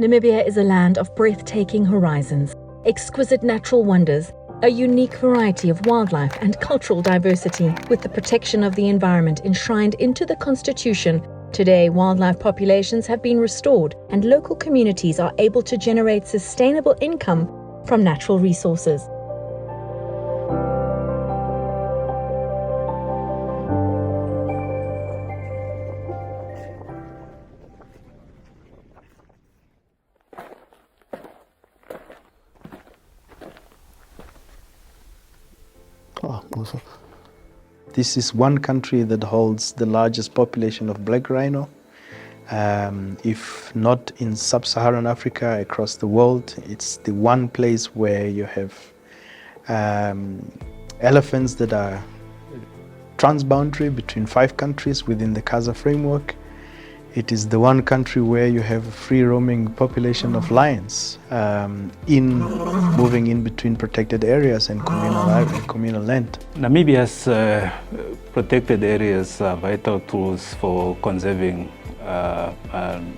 Namibia is a land of breathtaking horizons, exquisite natural wonders, a unique variety of wildlife and cultural diversity. With the protection of the environment enshrined into the Constitution, today wildlife populations have been restored and local communities are able to generate sustainable income from natural resources. This is one country that holds the largest population of black rhino. If not in sub-Saharan Africa, across the world, it's the one place where you have elephants that are transboundary between 5 countries within the CASA framework. It is the one country where you have a free-roaming population of lions moving in between protected areas and communal land. Namibia's protected areas are vital tools for conserving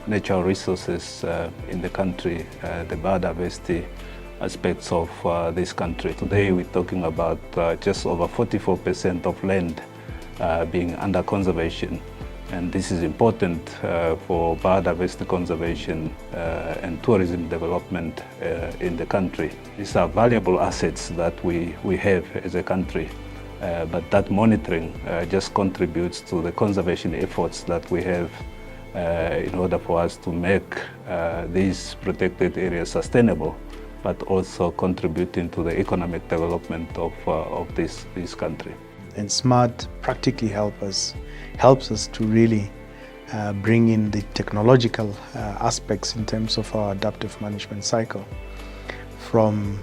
natural resources in the country, the biodiversity aspects of this country. Today we're talking about just over 44% of land being under conservation. And this is important for biodiversity conservation and tourism development in the country. These are valuable assets that we have as a country, but that monitoring just contributes to the conservation efforts that we have in order for us to make these protected areas sustainable, but also contributing to the economic development of this country. And SMART practically helps us to really bring in the technological aspects in terms of our adaptive management cycle, from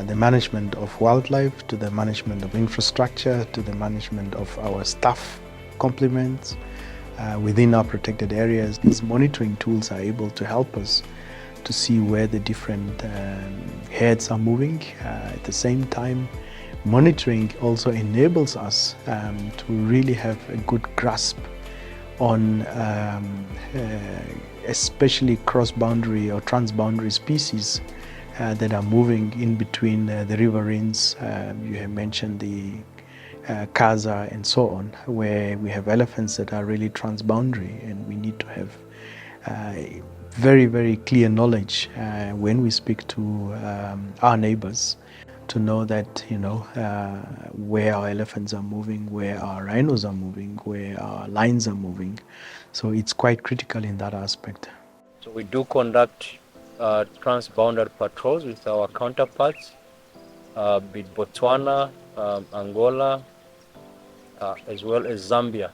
the management of wildlife to the management of infrastructure to the management of our staff complements within our protected areas. These monitoring tools are able to help us to see where the different herds are moving. At the same time, monitoring also enables us to really have a good grasp on especially cross-boundary or transboundary species that are moving in between the riverines. You have mentioned the CASA and so on, where we have elephants that are really transboundary, and we need to have very, very clear knowledge when we speak to our neighbors, to know that, where our elephants are moving, where our rhinos are moving, where our lions are moving. So it's quite critical in that aspect. So we do conduct transboundary patrols with our counterparts, be it Botswana, Angola, as well as Zambia.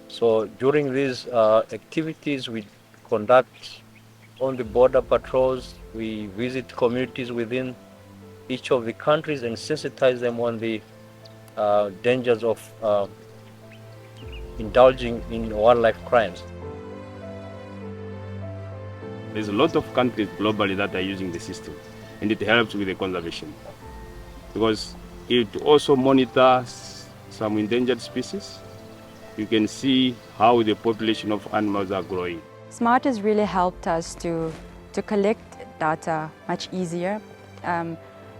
So during these activities, we conduct on the border patrols, we visit communities within each of the countries and sensitize them on the dangers of indulging in wildlife crimes. There's a lot of countries globally that are using the system, and it helps with the conservation, because it also monitors some endangered species. You can see how the population of animals are growing. SMART has really helped us to collect data much easier.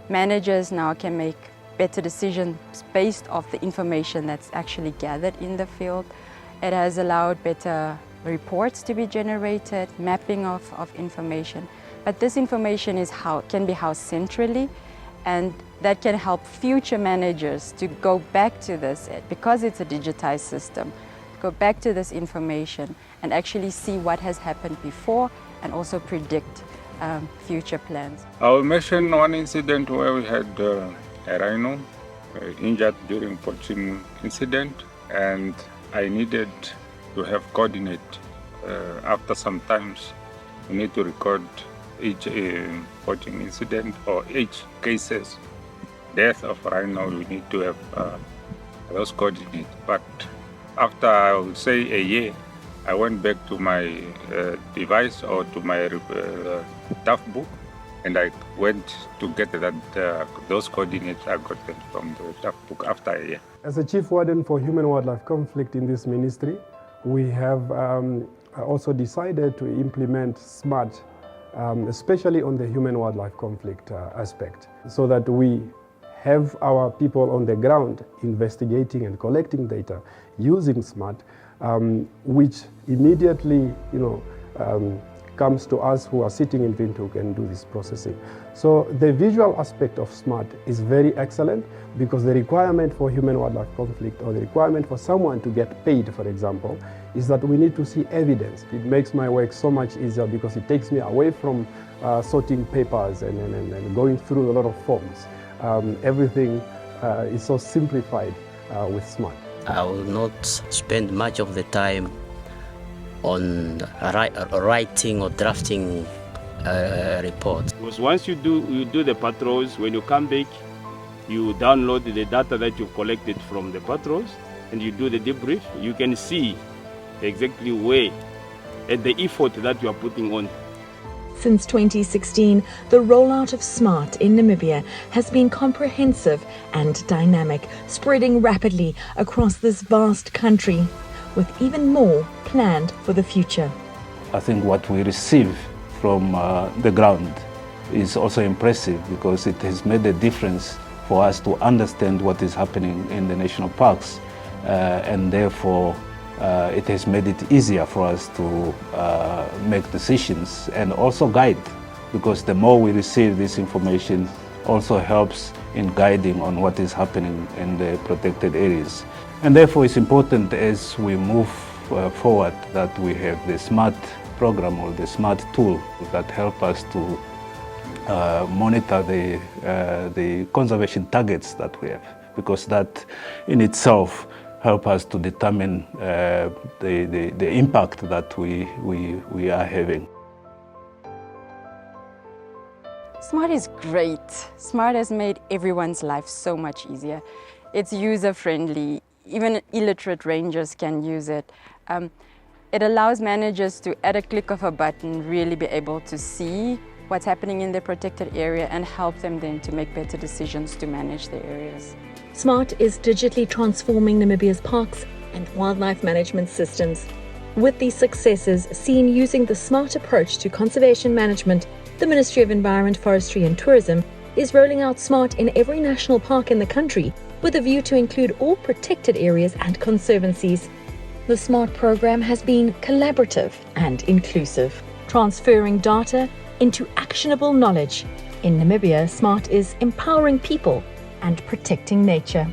Managers now can make better decisions based off the information that's actually gathered in the field. It has allowed better reports to be generated, mapping of information. But this information can be housed centrally, and that can help future managers to go back to this, because it's a digitized system, go back to this information and actually see what has happened before and also predict future plans. I'll mention one incident where we had a rhino injured during poaching incident, and I needed to have coordinate. After some times, we need to record each poaching incident or each cases, death of rhino. We need to have those coordinates. But after, I would say, a year, I went back to my device or to my DAF book, and I went to get those coordinates. I got them from the DAF book after a year. As a Chief Warden for Human-Wildlife Conflict in this ministry, we have also decided to implement SMART especially on the human-wildlife conflict aspect, so that we have our people on the ground investigating and collecting data using SMART, which immediately, comes to us who are sitting in Windhoek and do this processing. So the visual aspect of SMART is very excellent, because the requirement for human-wildlife conflict, or the requirement for someone to get paid, for example, is that we need to see evidence. It makes my work so much easier, because it takes me away from sorting papers and going through a lot of forms. Everything is so simplified with SMART. I will not spend much of the time on writing or drafting a report. Because once you do the patrols, when you come back, you download the data that you've collected from the patrols, and you do the debrief. You can see exactly where and the effort that you are putting on. Since 2016, the rollout of SMART in Namibia has been comprehensive and dynamic, spreading rapidly across this vast country, with even more planned for the future. I think what we receive from the ground is also impressive, because it has made a difference for us to understand what is happening in the national parks, and therefore it has made it easier for us to make decisions and also guide, because the more we receive this information also helps in guiding on what is happening in the protected areas. And therefore it's important, as we move forward, that we have the SMART program, or the SMART tool, that help us to monitor the conservation targets that we have, because that in itself help us to determine the impact that we are having. SMART is great. SMART has made everyone's life so much easier. It's user-friendly. Even illiterate rangers can use it. It allows managers to, at a click of a button, really be able to see what's happening in their protected area and help them then to make better decisions to manage their areas. SMART is digitally transforming Namibia's parks and wildlife management systems. With these successes seen using the SMART approach to conservation management, the Ministry of Environment, Forestry and Tourism is rolling out SMART in every national park in the country, with a view to include all protected areas and conservancies. The SMART program has been collaborative and inclusive, transferring data into actionable knowledge. In Namibia, SMART is empowering people and protecting nature.